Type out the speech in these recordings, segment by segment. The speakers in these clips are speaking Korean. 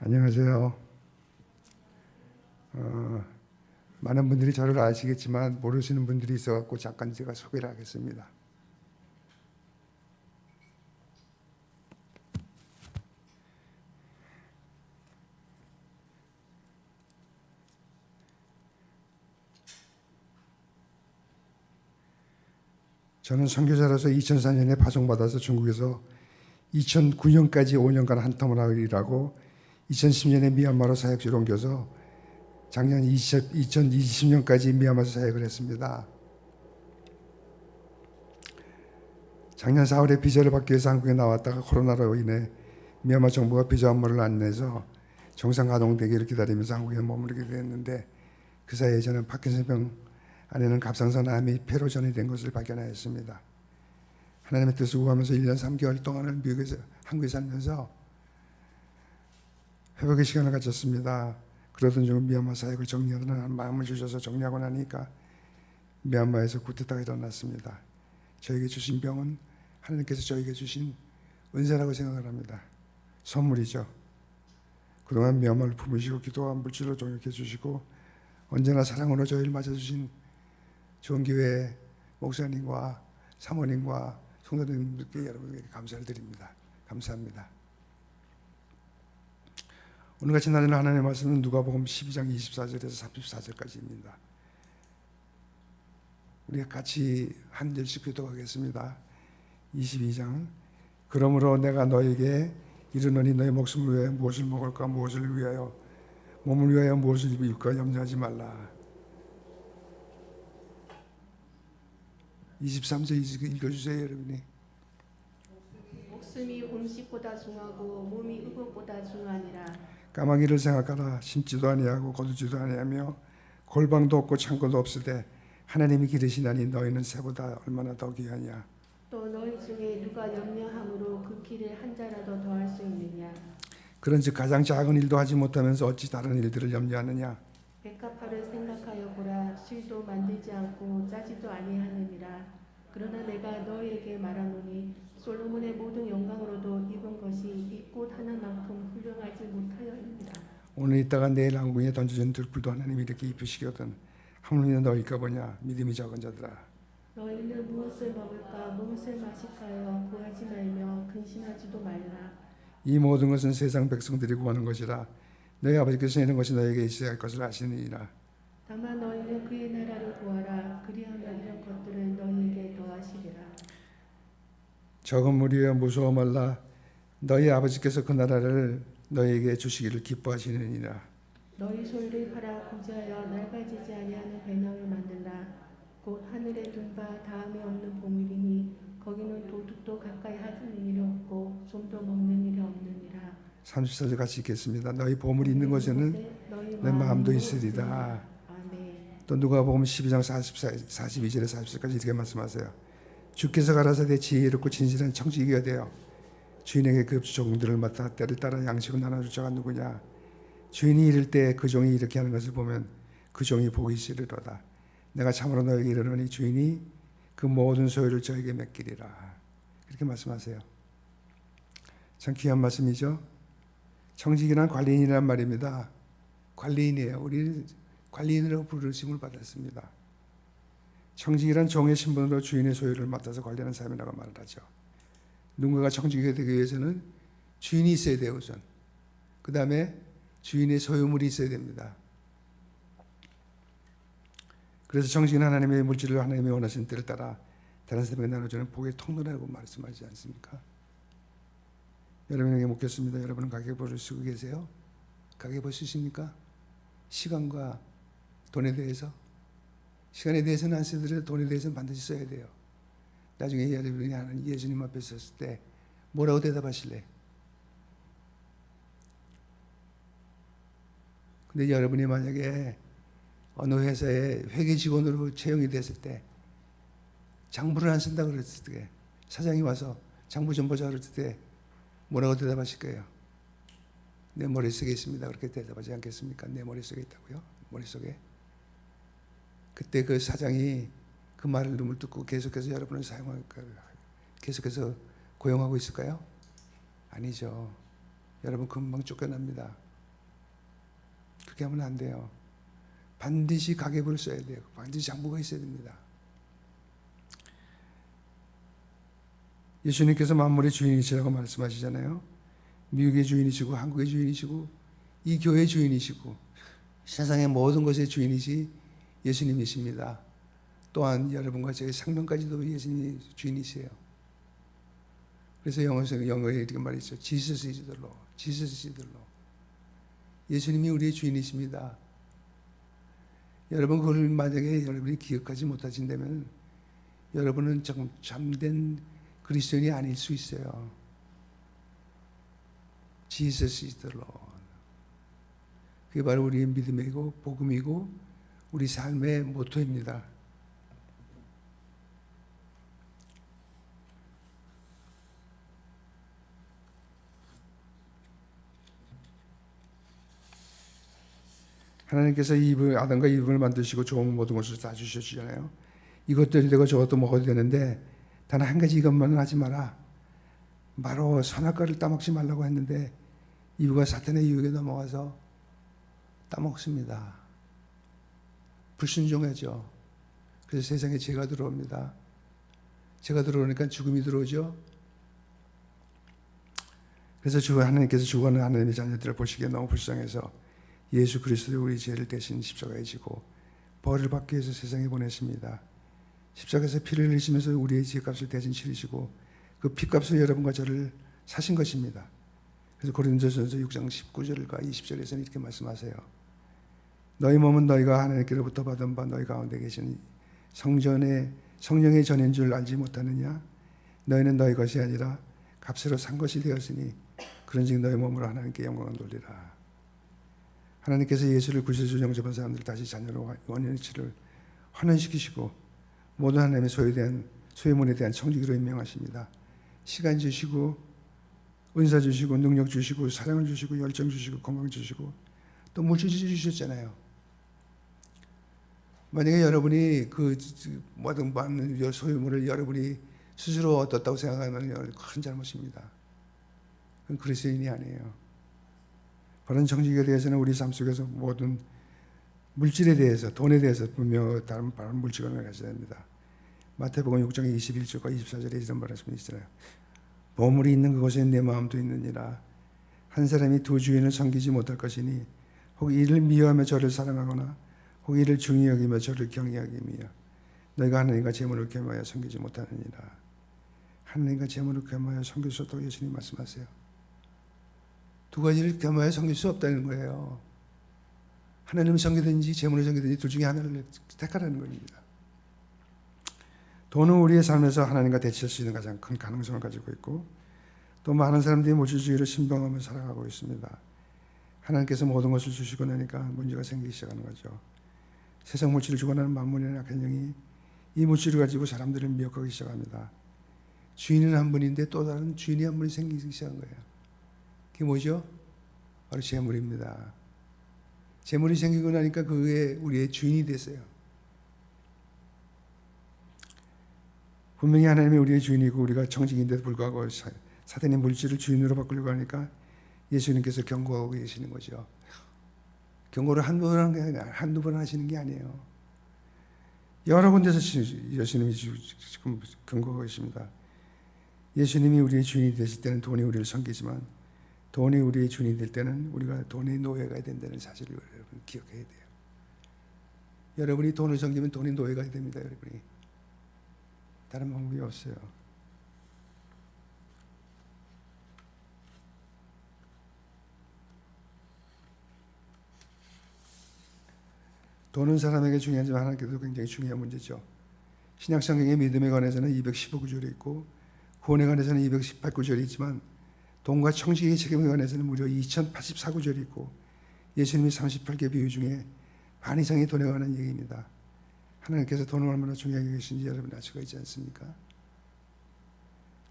안녕하세요. 많은 분들이 저를 아시겠지만 모르시는 분들이 있어서 잠깐 제가 소개를 하겠습니다. 저는 선교사로서 2004년에 파송받아서 중국에서 2009년까지 5년간 한텀을 일하고 2010년에 미얀마로 사역지로 옮겨서 작년 2020년까지 미얀마에서 사역을 했습니다. 작년 4월에 비자를 받기 위해서 한국에 나왔다가 코로나로 인해 미얀마 정부가 비자 업무를 안 내서 정상 가동되기를 기다리면서 한국에 머무르게 됐는데, 그 사이에 저는 파킨슨병 안에는 갑상선 암이 폐로 전이된 것을 발견하였습니다. 하나님의 뜻을 구하면서 1년 3개월 동안을 미국에서 한국에 살면서 회복의 시간을 가졌습니다. 그러던 중 미얀마 사역을 정리하는 마음을 주셔서 정리하고 나니까 미얀마에서 쿠데타가 일어났습니다. 저에게 주신 병은 하나님께서 저에게 주신 은사라고 생각을 합니다. 선물이죠. 그동안 미얀마를 품으시고 기도와 물질로 종역해 주시고 언제나 사랑으로 저희를 맞아주신 좋은 교회 목사님과 사모님과 성도님들께 여러분에게 감사를 드립니다. 감사합니다. 오늘같이 나누는 하나님의 말씀은 누가복음 12장 24절에서 34절까지입니다. 우리가 같이 한 절씩 교독하겠습니다. 22장. 그러므로 내가 너에게 이르노니 너의 목숨을 위하여 무엇을 먹을까, 무엇을 위하여 몸을 위하여 무엇을 입을까 염려하지 말라. 23절 읽어주세요, 여러분이. 목숨이 음식보다 중하고 몸이 의복보다 중하니라. 까마귀를 생각하라. 심지도 아니하고 거두지도 아니하며 골방도 없고 창고도 없으되 하나님이 기르시나니 너희는 새보다 얼마나 더 귀하냐. 또 너희 중에 누가 염려함으로 그 길을 한 자라도 더할 수 있느냐. 그런즉 가장 작은 일도 하지 못하면서 어찌 다른 일들을 염려하느냐. 백합화를 생각하여 보라. 실도 만들지 않고 짜지도 아니하느니라. 그러나 내가 너희에게 말하노니 솔로몬의 모든 영광으로도 입은 것이 이 꽃 하나만큼 훌륭하지 못하였느니라. 오늘 있다가 내일 왕궁에 던져진 들풀도 하나님이 이렇게 입히시거든 하물며 너희가 보냐. 믿음이 적은 자들아. 너희는 무엇을 먹을까 무엇을 마실까요 구하지 말며 근심하지도 말라. 이 모든 것은 세상 백성들이 구하는 것이라. 너희 아버지께서 이런 것이 너희에게 있어야 할 것을 아시느니라. 다만 너희는 그의 나라를 구하라. 그리하면 이런 것들을 너희에게 더하시리라. 적은 무리여 무서워 말라. 너희 아버지께서 그 나라를 너희에게 주시기를 기뻐하시느니라. 너희 소유를 팔아 구제하여 낡아지지 아니하는 배낭을 만들라. 곧 하늘에 둔 바 다음에 없는 보물이니 거기는 도둑도 가까이 하는 일이 없고 좀도 먹는 일이 없느니라. 34절 같이 읽겠습니다. 너희 보물이 있는 곳에는 내 마음도 있으리라. 아멘. 또 누가복음 12장 42절에 40절까지 이렇게 말씀하세요. 주께서 가라사대 지혜롭고 진실한 청지기가 되어 주인에게 그 종들을 맡아 때를 따라 양식을 나눠줄 자가 누구냐. 주인이 이를 때 그 종이 이렇게 하는 것을 보면 그 종이 복이 있으리로다. 내가 참으로 너에게 이르노니 주인이 그 모든 소유를 저에게 맡기리라. 그렇게 말씀하세요. 참 귀한 말씀이죠. 청지기란 관리인이란 말입니다. 관리인이에요. 우리는 관리인으로 부르심을 받았습니다. 청지기란 종의 신분으로 주인의 소유를 맡아서 관리하는 사람이라고 말을 하죠. 누군가가 청지기가 되기 위해서는 주인이 있어야 돼요, 우선. 그 다음에 주인의 소유물이 있어야 됩니다. 그래서 청지기는 하나님의 물질을 하나님이 원하시는 때를 따라 다른 사람에게 나눠주는 복의 통로라고 말씀하지 않습니까? 여러분에게 묻겠습니다. 여러분은 가계부를 쓰고 계세요? 가계부 쓰십니까? 시간과 돈에 대해서? 시간에 대해서는 안 쓰더라도 돈에 대해서는 반드시 써야 돼요. 나중에 여러분이 하는 예수님 앞에 섰을 때 뭐라고 대답하실래요? 근데 여러분이 만약에 어느 회사에 회계 직원으로 채용이 됐을 때 장부를 안 쓴다고 그랬을 때 사장이 와서 장부 좀 보자 그랬을 때 뭐라고 대답하실 거예요? 내 머릿속에 있습니다. 그렇게 대답하지 않겠습니까? 내 머릿속에 있다고요? 머릿속에? 그때 그 사장이 그 말을 눈물 뜯고 계속해서 여러분을 사용할까요? 계속해서 고용하고 있을까요? 아니죠. 여러분 금방 쫓겨납니다. 그렇게 하면 안 돼요. 반드시 가계부를 써야 돼요. 반드시 장부가 있어야 됩니다. 예수님께서 만물의 주인이시라고 말씀하시잖아요. 미국의 주인이시고 한국의 주인이시고 이 교회의 주인이시고 세상의 모든 것의 주인이시 예수님이십니다. 또한 여러분과 저의 생명까지도 예수님이 주인이세요. 그래서 영어에 이렇게 말했죠. Jesus is the Lord. Jesus is the Lord. 예수님이 우리의 주인이십니다. 여러분 그걸 만약에 여러분이 기억하지 못하신다면 여러분은 조금 참된 그리스도인이 아닐 수 있어요. Jesus is the Lord. 그게 바로 우리의 믿음이고 복음이고 우리 삶의 모토입니다. 하나님께서 아담과 이브를 만드시고 좋은 모든 것을 다 주셨잖아요. 이것들이 되고 저것도 먹어도 되는데 단 한 가지 이것만은 하지 마라. 바로 선악과를 따먹지 말라고 했는데 이브가 사탄의 유혹에 넘어가서 따먹습니다. 불순종하죠. 그래서 세상에 죄가 들어옵니다. 죄가 들어오니까 죽음이 들어오죠. 그래서 하나님께서 죽어가는 하나님의 자녀들을 보시기에 너무 불쌍해서 예수 그리스도의 우리 죄를 대신 십자가에 지고 벌을 받기 위해서 세상에 보내십니다. 십자가에서 피를 흘리시면서 우리의 죄값을 대신 치르시고 그 피값을 여러분과 저를 사신 것입니다. 그래서 고린도전서 6장 19절과 20절에서는 이렇게 말씀하세요. 너희 몸은 너희가 하나님께로부터 받은 바 너희 가운데 계신 성령의 전인 줄 알지 못하느냐? 너희는 너희 것이 아니라 값으로 산 것이 되었으니 그런즉 너희 몸으로 하나님께 영광을 돌리라. 하나님께서 예수를 구세주 영접한 사람들을 다시 자녀로 원인치를 환원시키시고 모든 하나님의 소유물에 대한 청지기로 임명하십니다. 시간 주시고 은사 주시고 능력 주시고 사랑을 주시고 열정 주시고 건강 주시고 또 물질 주셨잖아요. 만약에 여러분이 그 모든 소유물을 여러분이 스스로 얻었다고 생각하면 큰 잘못입니다. 그건 그리스도인이 아니에요. 바른 정직에 대해서는 우리 삶 속에서 모든 물질에 대해서 돈에 대해서 분명 다른 바른 물질을 가져야 됩니다. 마태복음 6장 21절과 24절에 이런 말씀이 있잖아요. 보물이 있는 그곳에 내 마음도 있느니라. 한 사람이 두 주인을 섬기지 못할 것이니 혹 이를 미워하며 저를 사랑하거나 혹 이를 중히 여기며 저를 경히 여기며 너희가 하나님과 재물을 겸하여 섬기지 못하느니라. 하나님과 재물을 겸하여 섬길 수 없다고 예수님 말씀하세요. 두 가지를 겸하여 섬길 수 없다는 거예요. 하나님을 섬기든지 재물을 섬기든지 둘 중에 하나를 택하라는 겁니다. 돈은 우리의 삶에서 하나님과 대치할 수 있는 가장 큰 가능성을 가지고 있고 또 많은 사람들이 물질주의를 신봉하며 살아가고 있습니다. 하나님께서 모든 것을 주시고 나니까 문제가 생기기 시작하는 거죠. 세상 물질을 주고 나는 만몬이라는 악한 영이 이 물질을 가지고 사람들을 미혹하기 시작합니다. 주인은 한 분인데 또 다른 주인이 한 분이 생기기 시작한 거예요. 그게 뭐죠? 바로 재물입니다. 재물이 생기고 나니까 그게 우리의 주인이 됐어요. 분명히 하나님이 우리의 주인이고 우리가 정직인데도 불구하고 사탄이 물질을 주인으로 바꾸려고 하니까 예수님께서 경고하고 계시는 거죠. 경고를 한두 번 하시는 게 아니에요. 여러 군데서 예수님이 지금 경고하고 계십니다. 예수님이 우리의 주인이 되실 때는 돈이 우리를 섬기지만 돈이 우리의 주인이 될 때는 우리가 돈의 노예가 된다는 사실을 여러분 기억해야 돼요. 여러분이 돈을 섬기면 돈의 노예가 됩니다. 여러분이. 다른 방법이 없어요. 돈은 사람에게 중요하지만 하나님께도 굉장히 중요한 문제죠. 신약성경의 믿음에 관해서는 215구절이 있고 구원에 관해서는 218구절이 있지만 돈과 청지기의 책임에 관해서는 무려 2084구절이 있고 예수님이 38개 비유 중에 반 이상이 돈에 관한 얘기입니다. 하나님께서 돈을 얼마나 중요하게 계신지 여러분 알 수가 있지 않습니까?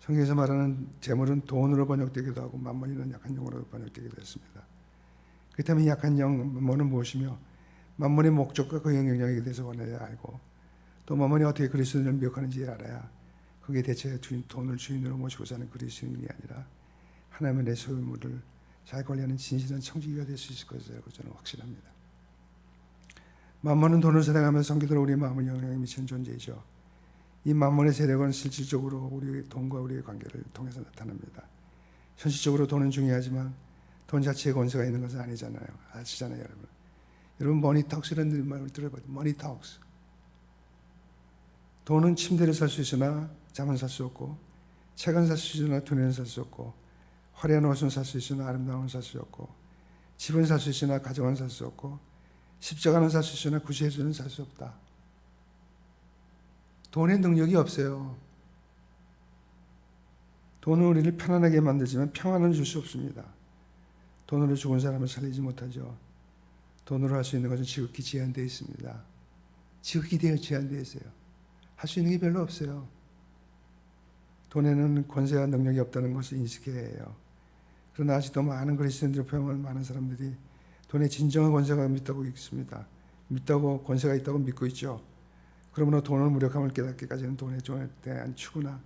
성경에서 말하는 재물은 돈으로 번역되기도 하고 만몬이는 약한 영으로 번역되기도 했습니다. 그렇다면 약한 영, 만몬은 무엇이며 만몬의 목적과 그 영향력에 대해서 원해야 알고 또 만몬이 어떻게 그리스도인을 미혹하는지 알아야 거기에 대처해 돈을 주인으로 모시고 사는 그리스도인이 아니라 하나님의 내 소유물을 잘 관리하는 진실한 청지기가 될 수 있을 것이라고 저는 확신합니다. 만몬은 돈을 사랑하며 섬기도록 우리 마음을 영향에 미치는 존재이죠. 이 만몬의 세력은 실질적으로 우리 돈과 우리의 관계를 통해서 나타납니다. 현실적으로 돈은 중요하지만 돈 자체에 권세가 있는 것은 아니잖아요. 아시잖아요, 여러분. 여러분 머니 턱스라는 말을 들어봐요. 머니 턱스. 돈은 침대를 살 수 있으나 잠은 살 수 없고, 책은 살 수 있으나 두뇌는 살 수 없고, 화려한 옷은 살 수 있으나 아름다움은 살 수 없고, 집은 살 수 있으나 가정은 살 수 없고, 십자가는 살 수 있으나 구세주는 살 수 없다. 돈의 능력이 없어요. 돈은 우리를 편안하게 만들지만 평안을 줄 수 없습니다. 돈으로 죽은 사람을 살리지 못하죠. 돈으로 할 수 있는 것은 지극히 제한되어 있습니다. 지극히 제한되어 있어요. 할 수 있는 게 별로 없어요. 돈에는 권세와 능력이 없다는 것을 인식해야 해요. 그러나 아직도 많은 그리스도인들을 포함한 많은 사람들이 돈에 진정한 권세가 있다고 믿습니다. 믿다고 권세가 있다고 믿고 있죠. 그러므로 돈을 무력함을 깨닫기까지는 돈에 대한 추구나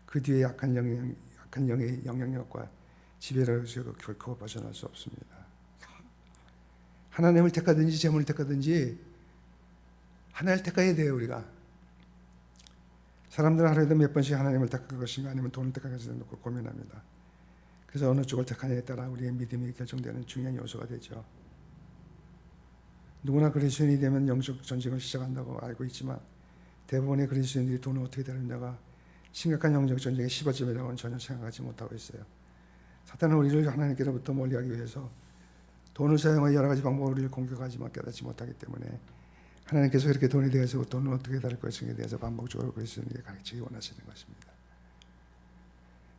그 뒤에 약한 영의 영향력과 지배로서 결코 벗어날 수 없습니다. 하나님을 택하든지 재물을 택하든지 하나를 택해야 돼요. 우리가 사람들은 하루에도 몇 번씩 하나님을 택할 것인가 아니면 돈을 택할 것인가 놓고 고민합니다. 그래서 어느 쪽을 택하냐에 따라 우리의 믿음이 결정되는 중요한 요소가 되죠. 누구나 그리스도인이 되면 영적 전쟁을 시작한다고 알고 있지만 대부분의 그리스도인들이 돈을 어떻게 다루느냐가 심각한 영적 전쟁의 시발점이라고는 전혀 생각하지 못하고 있어요. 사탄은 우리를 하나님께로부터 멀리하기 위해서 돈을 사용하여 여러 가지 방법으로 우리를 공격하지만 깨닫지 못하기 때문에 하나님께서 이렇게 돈에 대해서 돈을 어떻게 다룰 것인가에 대해서 반복적으로 그리스도인에게 가르치기 원하시는 것입니다.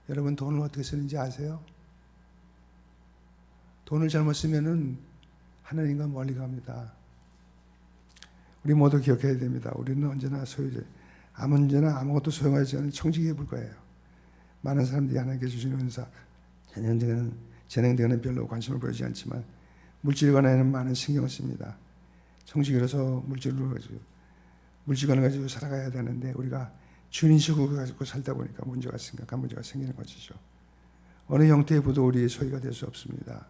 여러분 돈을 어떻게 쓰는지 아세요? 돈을 잘못 쓰면은 하나님과 멀리 갑니다. 우리 모두 기억해야 됩니다. 우리는 언제나 언제나 아무것도 소용하지 않은 청지기에 불과해요. 많은 사람들이 하나님께 주신 은사, 재능되는 별로 관심을 보이지 않지만 물질에 관해서는 많은 신경을 씁니다. 청지기로서 물질관을 가지고 살아가야 되는데 우리가 주인식을 가지고 살다 보니까 심각한 문제가 생기는 것이죠. 어느 형태의 부도 우리의 소유가 될 수 없습니다.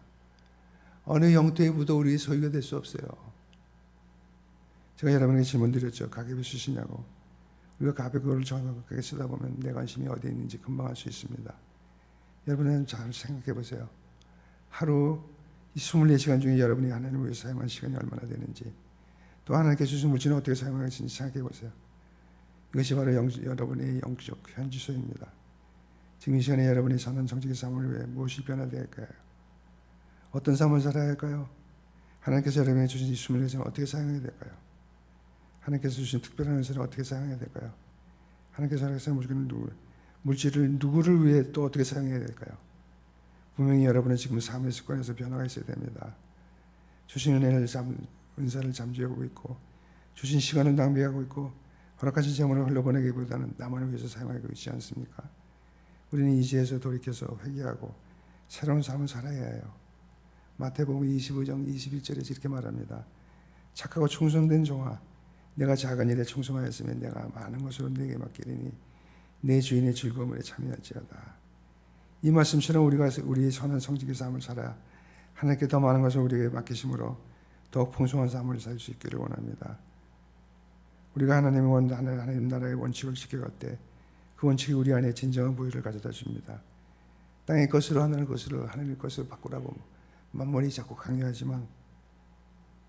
어느 형태의 부도 우리의 소유가 될 수 없어요. 제가 여러분에게 질문 드렸죠. 가계부 쓰시냐고. 우리가 가계부를 정확하게 쓰다 보면 내 관심이 어디에 있는지 금방 알 수 있습니다. 여러분은 잘 생각해 보세요. 하루 24시간 중에 여러분이 하나님을 위해서 사용한 시간이 얼마나 되는지, 또 하나님께 주신 물질은 어떻게 사용하는지 생각해 보세요. 이것이 바로 여러분의 영적 현지소입니다. 지금 이 시간에 여러분이 사는 정직의 삶을 위해 무엇이 변화되어야 할까요? 어떤 삶을 살아야 할까요? 하나님께서 여러분에게 주신 이 24시간을 어떻게 사용해야 될까요? 하나님께서 주신 특별한 은사를 어떻게 사용해야 될까요? 하나님께서 물질을 누구를 위해 또 어떻게 사용해야 될까요? 분명히 여러분은 지금 삶의 습관에서 변화가 있어야 됩니다. 주신 은사를 잠재우고 있고, 주신 시간을 낭비하고 있고, 허락하신 재물을 흘려보내기보다는 나만을 위해서 사용하고 있지 않습니까? 우리는 이제에서 돌이켜서 회개하고 새로운 삶을 살아야 해요. 마태복음 25장 21절에서 이렇게 말합니다. 착하고 충성된 종아, 내가 작은 일에 충성하였으면 내가 많은 것으로 네게 맡기리니 내 주인의 즐거움에 참여할지어다. 이 말씀처럼 우리가 우리의 선한 성직의 삶을 살아 하나님께 더 많은 것을 우리에게 맡기심으로 더욱 풍성한 삶을 살 수 있기를 원합니다. 우리가 하나님 나라의 원칙을 지켜갈 때 그 원칙이 우리 안에 진정한 부유를 가져다 줍니다. 땅의 것으로 하나님의 것으로 바꾸라고 만몬이 자꾸 강요하지만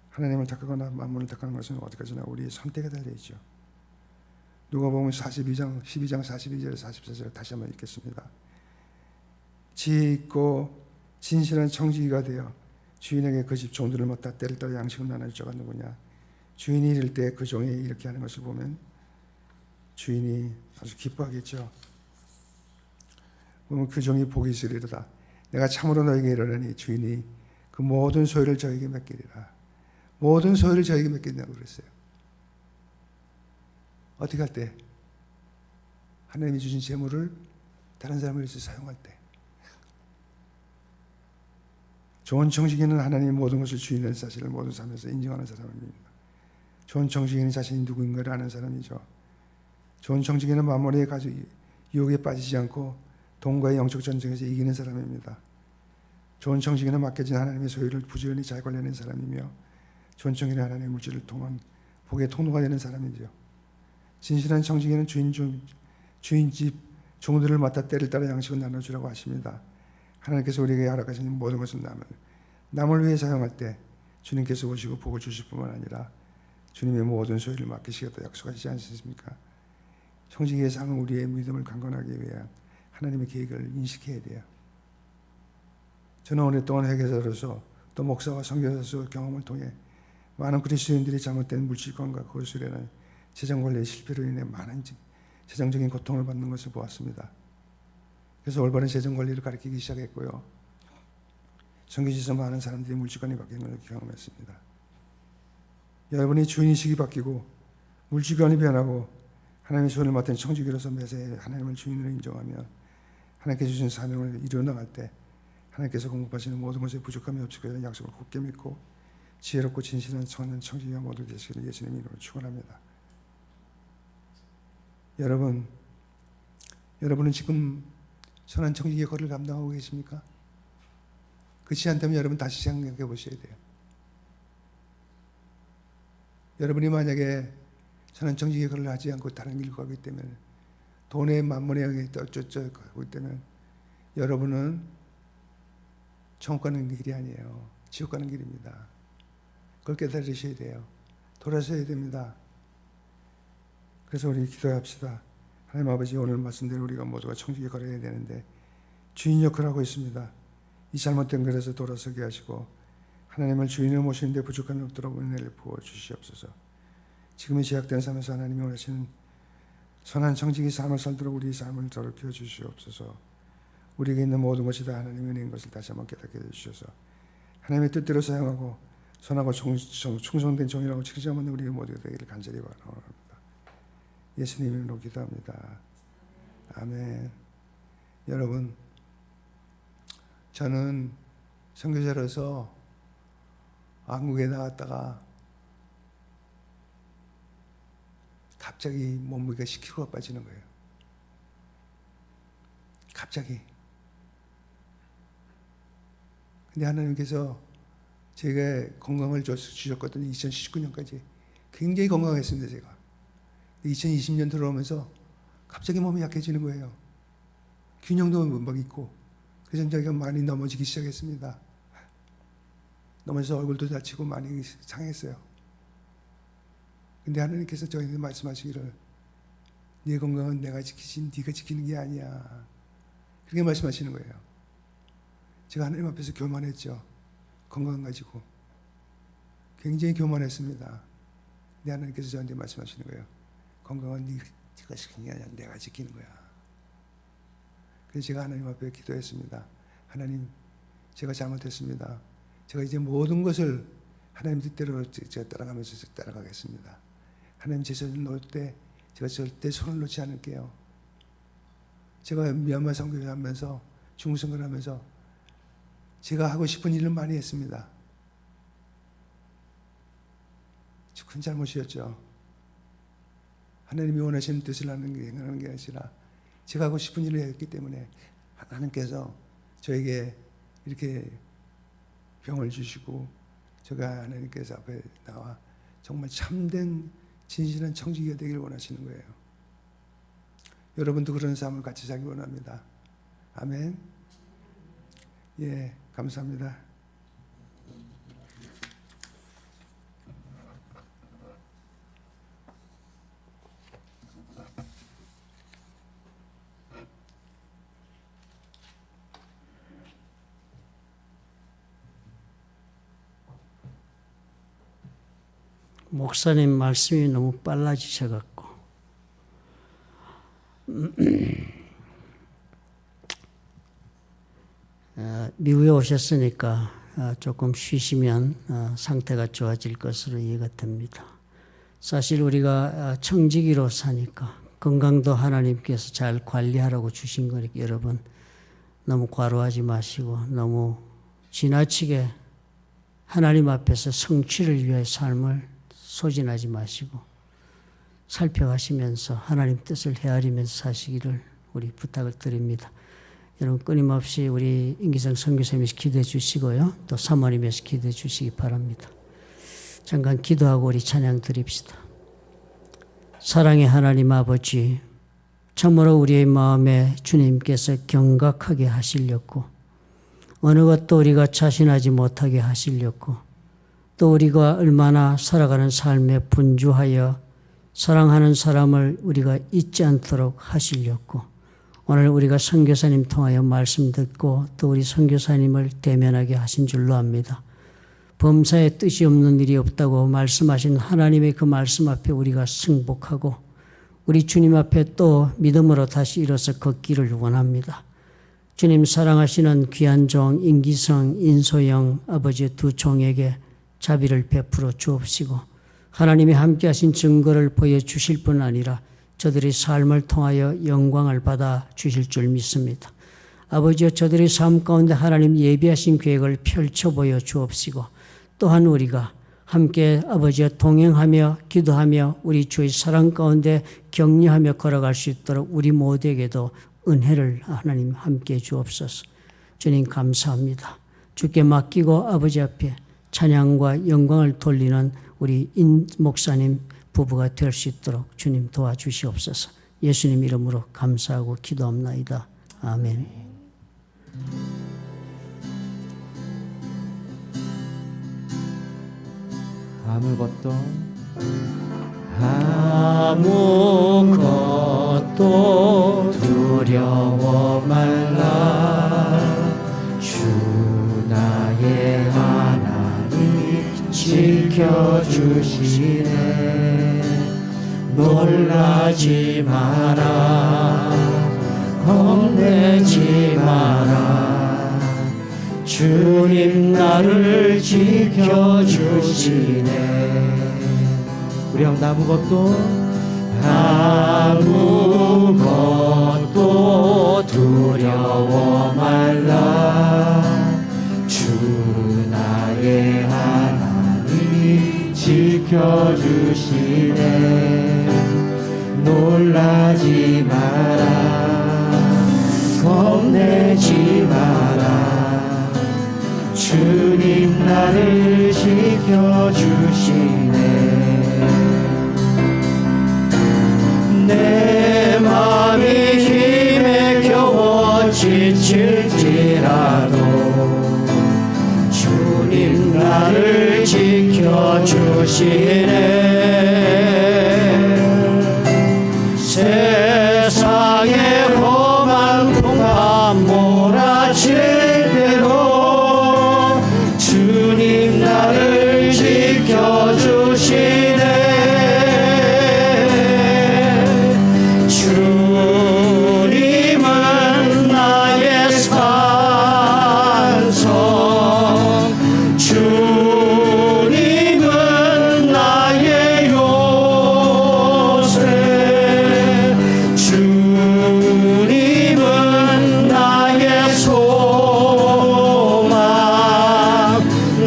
하나님을 택하거나 만몬을 택하는 것은 어디까지나 우리의 선택에 달려있죠. 누가복음 12장 42절 44절 다시 한번 읽겠습니다. 지혜 있고 진실한 청지기가 되어 주인에게 그 집 종들을 맡아 때를 따라 양식을 나눠줄 자가 누구냐. 주인이 이를 때 그 종이 이렇게 하는 것을 보면 주인이 아주 기뻐하겠죠. 보면 그 종이 복이 있으리로다. 내가 참으로 너에게 이르노니 주인이 그 모든 소유를 저에게 맡기리라. 모든 소유를 저에게 맡긴다고 그랬어요. 어떻게 할 때? 하나님이 주신 재물을 다른 사람을 위해서 사용할 때. 좋은 청지기는 하나님의 모든 것을 주인이라는 사실을 모든 삶에서 인정하는 사람입니다. 좋은 청지기는 자신이 누구인가를 아는 사람이죠. 좋은 청지기는 만몬의 유혹에 빠지지 않고 돈과의 영적 전쟁에서 이기는 사람입니다. 좋은 청지기는 맡겨진 하나님의 소유를 부지런히 잘 관리하는 사람이며 좋은 청지기는 하나님의 물질을 통한 복의 통로가 되는 사람이죠. 진실한 청지기는 주인 집 종들을 맡아 때를 따라 양식을 나눠주라고 하십니다. 하나님께서 우리에게 허락하신 모든 것을 남을 위해 사용할 때 주님께서 오시고 복을 주실 뿐만 아니라 주님의 모든 소유를 맡기시겠다 약속하시지 않습니까? 청지기의 상은 우리의 믿음을 강건하기 위한 하나님의 계획을 인식해야 돼요. 저는 오랫동안 회계자로서 또 목사와 선교사로서 경험을 통해 많은 그리스도인들이 잘못된 물질관과 거술에는 재정관리의 실패로 인해 많은 재정적인 고통을 받는 것을 보았습니다. 그래서 올바른 재정관리를 가르치기 시작했고요. 선교지에서 많은 사람들이 물질관이 바뀌는 것을 경험했습니다. 여러분이 주인의식이 바뀌고 물질관이 변하고 하나님의 손을 맡은 청지기로서 매사에 하나님을 주인으로 인정하며 하나님께 주신 사명을 이루어나갈 때 하나님께서 공급하시는 모든 것에 부족함이 없을 것이라는 약속을 굳게 믿고 지혜롭고 진실한 선한 청지기가 모두 되시기를 예수님의 이름으로 축원합니다. 여러분은 지금 선한 청지기의 거를 감당하고 계십니까? 그렇지 않다면 여러분 다시 생각해 보셔야 돼요. 여러분이 만약에 선한 청지기의 거를 하지 않고 다른 길로 가기 때문에 돈의 만문에 의해 어쩌고 가고 있다면 여러분은 천국 가는 길이 아니에요. 지옥 가는 길입니다. 그걸 깨달으셔야 돼요. 돌아서야 됩니다. 그래서 우리 기도합시다. 하나님 아버지, 오늘 말씀대로 우리가 모두가 청지기에 걸어야 되는데 주인 역할을 하고 있습니다. 이 잘못된 길에서 돌아서게 하시고 하나님을 주인을 모시는데 부족함이 없도록 은혜를 부어주시옵소서. 지금의 제약된 삶에서 하나님이 원하시는 선한 청지기 삶을 살도록 우리의 삶을 더럽혀 주시옵소서. 우리에게 있는 모든 것이 다 하나님의 은혜인 것을 다시 한번 깨닫게 해주셔서 하나님의 뜻대로 사용하고 선하고 충성된 종이라고 칭찬받는 우리 모두가 되기를 간절히 바랍니다. 예수님 이름으로 기도합니다. 아멘. 여러분, 저는 선교사로서 한국에 나갔다가 갑자기 몸무게가 10kg가 빠지는 거예요. 갑자기. 근데 하나님께서 제가 건강을 주셨거든요. 2019년까지 굉장히 건강했습니다. 제가 2020년 들어오면서 갑자기 몸이 약해지는 거예요. 균형도 막 있고. 그래서 제가 많이 넘어지기 시작했습니다. 넘어져서 얼굴도 다치고 많이 상했어요. 근데 하나님께서 저희한테 말씀하시기를 네 건강은 내가 지키지 네가 지키는 게 아니야. 그렇게 말씀하시는 거예요. 제가 하나님 앞에서 교만했죠. 건강 가지고 굉장히 교만했습니다. 근데 하나님께서 저한테 말씀하시는 거예요. 건강은 네가 지키는 게 아니라 내가 지키는 거야. 그래서 제가 하나님 앞에 기도했습니다. 하나님, 제가 잘못했습니다. 제가 이제 모든 것을 하나님 뜻대로 제가 따라가면서 따라가겠습니다. 하나님 제 손을 놓을 때 제가 절대 손을 놓지 않을게요. 제가 미얀마 선교를 하면서 중선교를 하면서 제가 하고 싶은 일을 많이 했습니다. 큰 잘못이었죠. 하나님이 원하시는 뜻을 하는 게 아니라 제가 하고 싶은 일을 했기 때문에 하나님께서 저에게 이렇게 병을 주시고 제가 하나님께서 앞에 나와 정말 참된 진실한 청지기가 되길 원하시는 거예요. 여러분도 그런 삶을 같이 살기 원합니다. 아멘. 예, 감사합니다. 목사님 말씀이 너무 빨라지셔갖고 미국에 오셨으니까 조금 쉬시면 상태가 좋아질 것으로 이해가 됩니다. 사실 우리가 청지기로 사니까 건강도 하나님께서 잘 관리하라고 주신 거니까 여러분 너무 과로하지 마시고 너무 지나치게 하나님 앞에서 성취를 위해 삶을 소진하지 마시고 살펴가시면서 하나님 뜻을 헤아리면서 사시기를 우리 부탁을 드립니다. 여러분 끊임없이 우리 임기성 선교사님께서 기도해 주시고요. 또 사모님께서 기도해 주시기 바랍니다. 잠깐 기도하고 우리 찬양 드립시다. 사랑의 하나님 아버지, 참으로 우리의 마음에 주님께서 경각하게 하시려고, 어느 것도 우리가 자신하지 못하게 하시려고, 또 우리가 얼마나 살아가는 삶에 분주하여 사랑하는 사람을 우리가 잊지 않도록 하시려고, 오늘 우리가 선교사님 통하여 말씀 듣고 또 우리 선교사님을 대면하게 하신 줄로 압니다. 범사에 뜻이 없는 일이 없다고 말씀하신 하나님의 그 말씀 앞에 우리가 승복하고 우리 주님 앞에 또 믿음으로 다시 일어서 걷기를 원합니다. 주님 사랑하시는 귀한 종 임기성, 인소영 아버지 두 종에게 자비를 베풀어 주옵시고 하나님이 함께하신 증거를 보여주실 뿐 아니라 저들의 삶을 통하여 영광을 받아 주실 줄 믿습니다. 아버지여, 저들의 삶 가운데 하나님 예비하신 계획을 펼쳐 보여 주옵시고 또한 우리가 함께 아버지와 동행하며 기도하며 우리 주의 사랑 가운데 격려하며 걸어갈 수 있도록 우리 모두에게도 은혜를 하나님 함께 주옵소서. 주님 감사합니다. 주께 맡기고 아버지 앞에 찬양과 영광을 돌리는 우리 인 목사님 부부가 될 수 있도록 주님 도와주시옵소서. 예수님 이름으로 감사하고 기도합나이다. 아멘. 아무것도 두려워 말라. 주 나의 하나님이 지켜주시네. 놀라지 마라, 겁내지 마라. 주님 나를 지켜주시네. 우리 한번 아무것도 두려워 말라. 주 나의 하나님이 지켜주시네. 놀라지 마라, 겁내지 마라. 주님 나를 지켜주시네. 내 마음이 힘에 겨워 지칠지라도 주님 나를 지켜주시네. 세상의 험한 풍파 몰아칠 대로 주님 나를 지켜주시네. 주님은 나의 산성, 주님은 나의 요새, 주님은 나의 소망,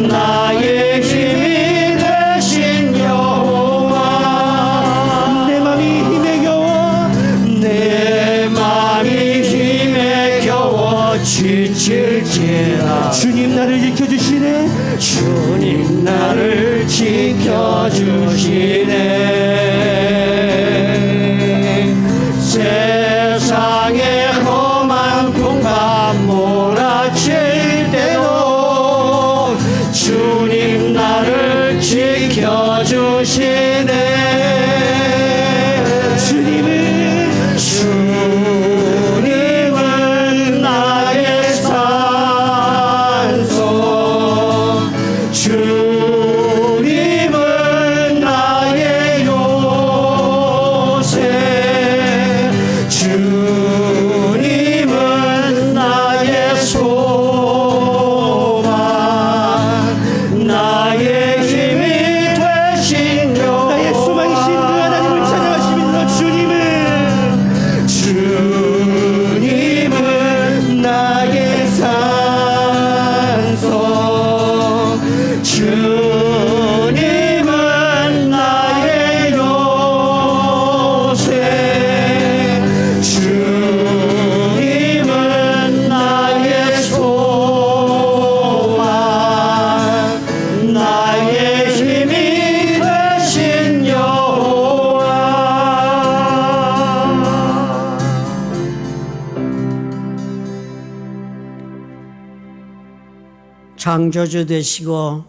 나의 힘이 되신 여호와. 내 맘이 힘에 겨워, 내 맘이 힘에 겨워 지칠지라 주님 나를 지켜주시네. 주님 나를 지켜주시네. 세상의 험한 풍파 몰아칠 때도 주님 나를 지켜주시네. 주님은 나의 산성, 주님은 나의 요새, 주님은 나의 소망, 나의 힘이 되신 여호와. 창조주 되시고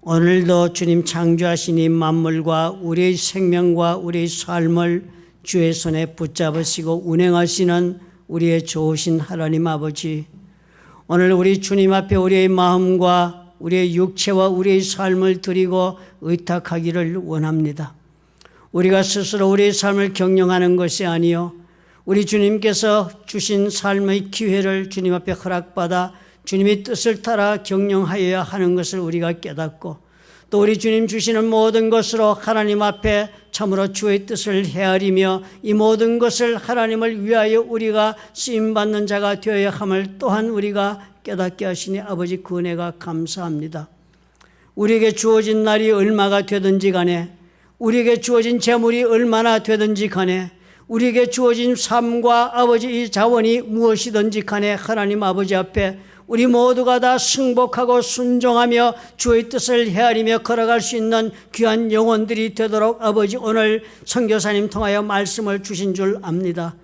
오늘도 주님 창조하신 이 만물과 우리의 생명과 우리의 삶을 주의 손에 붙잡으시고 운행하시는 우리의 좋으신 하나님 아버지, 오늘 우리 주님 앞에 우리의 마음과 우리의 육체와 우리의 삶을 드리고 의탁하기를 원합니다. 우리가 스스로 우리의 삶을 경영하는 것이 아니요, 우리 주님께서 주신 삶의 기회를 주님 앞에 허락받아 주님의 뜻을 따라 경영하여야 하는 것을 우리가 깨닫고, 또 우리 주님 주시는 모든 것으로 하나님 앞에 참으로 주의 뜻을 헤아리며 이 모든 것을 하나님을 위하여 우리가 쓰임받는 자가 되어야 함을 또한 우리가 깨닫게 하시니 아버지 그 은혜가 감사합니다. 우리에게 주어진 날이 얼마가 되든지 간에, 우리에게 주어진 재물이 얼마나 되든지 간에, 우리에게 주어진 삶과 아버지 이 자원이 무엇이든지 간에 하나님 아버지 앞에 우리 모두가 다 승복하고 순종하며 주의 뜻을 헤아리며 걸어갈 수 있는 귀한 영혼들이 되도록 아버지 오늘 선교사님 통하여 말씀을 주신 줄 압니다.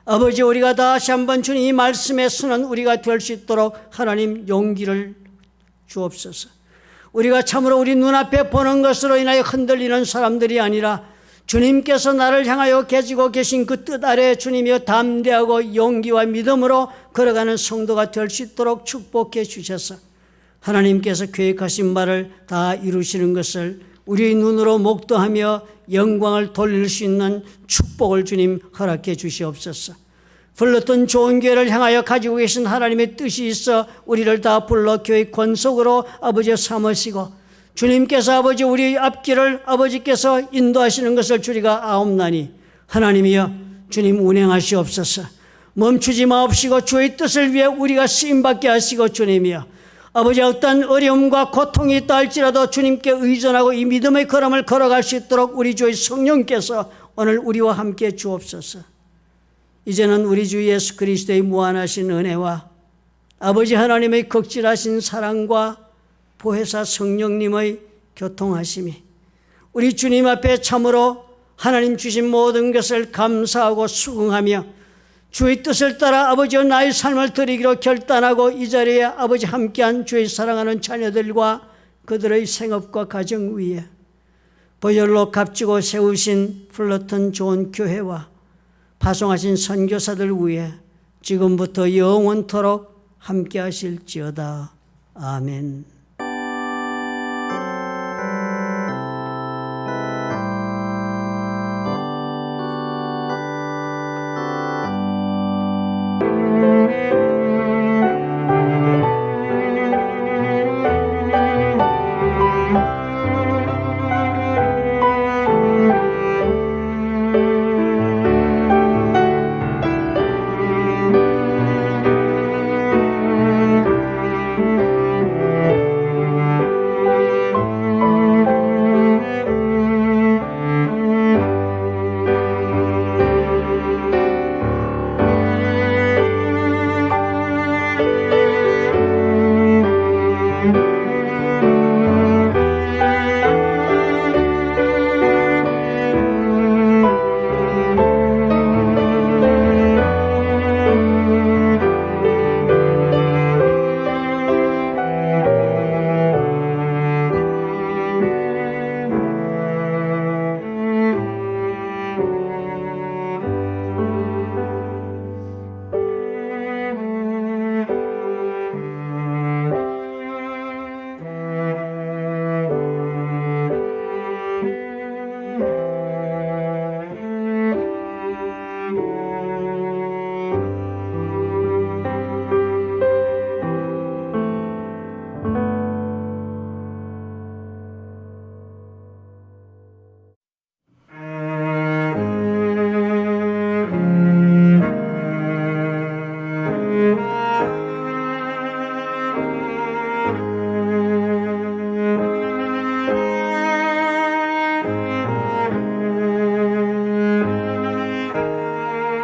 아버지, 우리가 다시 한번 주님 이 말씀에 서는 우리가 될 수 있도록 하나님 용기를 주옵소서. 우리가 참으로 우리 눈앞에 보는 것으로 인하여 흔들리는 사람들이 아니라 주님께서 나를 향하여 가지고 계신 그 뜻 아래 주님이여 담대하고 용기와 믿음으로 걸어가는 성도가 될 수 있도록 축복해 주셔서 하나님께서 계획하신 바를 다 이루시는 것을 우리의 눈으로 목도하며 영광을 돌릴 수 있는 축복을 주님 허락해 주시옵소서. 불렀던 좋은 교회를 향하여 가지고 계신 하나님의 뜻이 있어 우리를 다 불러 교회 권속으로 아버지 삼으시고, 주님께서 아버지 우리 앞길을 아버지께서 인도하시는 것을 주리가 아옵나니 하나님이여 주님 운행하시옵소서. 멈추지 마옵시고 주의 뜻을 위해 우리가 쓰임받게 하시고, 주님이여 아버지 어떤 어려움과 고통이 있다 할지라도 주님께 의존하고 이 믿음의 걸음을 걸어갈 수 있도록 우리 주의 성령께서 오늘 우리와 함께 주옵소서. 이제는 우리 주 예수 그리스도의 무한하신 은혜와 아버지 하나님의 극진하신 사랑과 보혜사 성령님의 교통하심이 우리 주님 앞에 참으로 하나님 주신 모든 것을 감사하고 수긍하며 주의 뜻을 따라 아버지와 나의 삶을 드리기로 결단하고 이 자리에 아버지 함께한 주의 사랑하는 자녀들과 그들의 생업과 가정 위에 보혈로 값지고 세우신 플러튼 좋은 교회와 파송하신 선교사들 위에 지금부터 영원토록 함께 하실지어다. 아멘.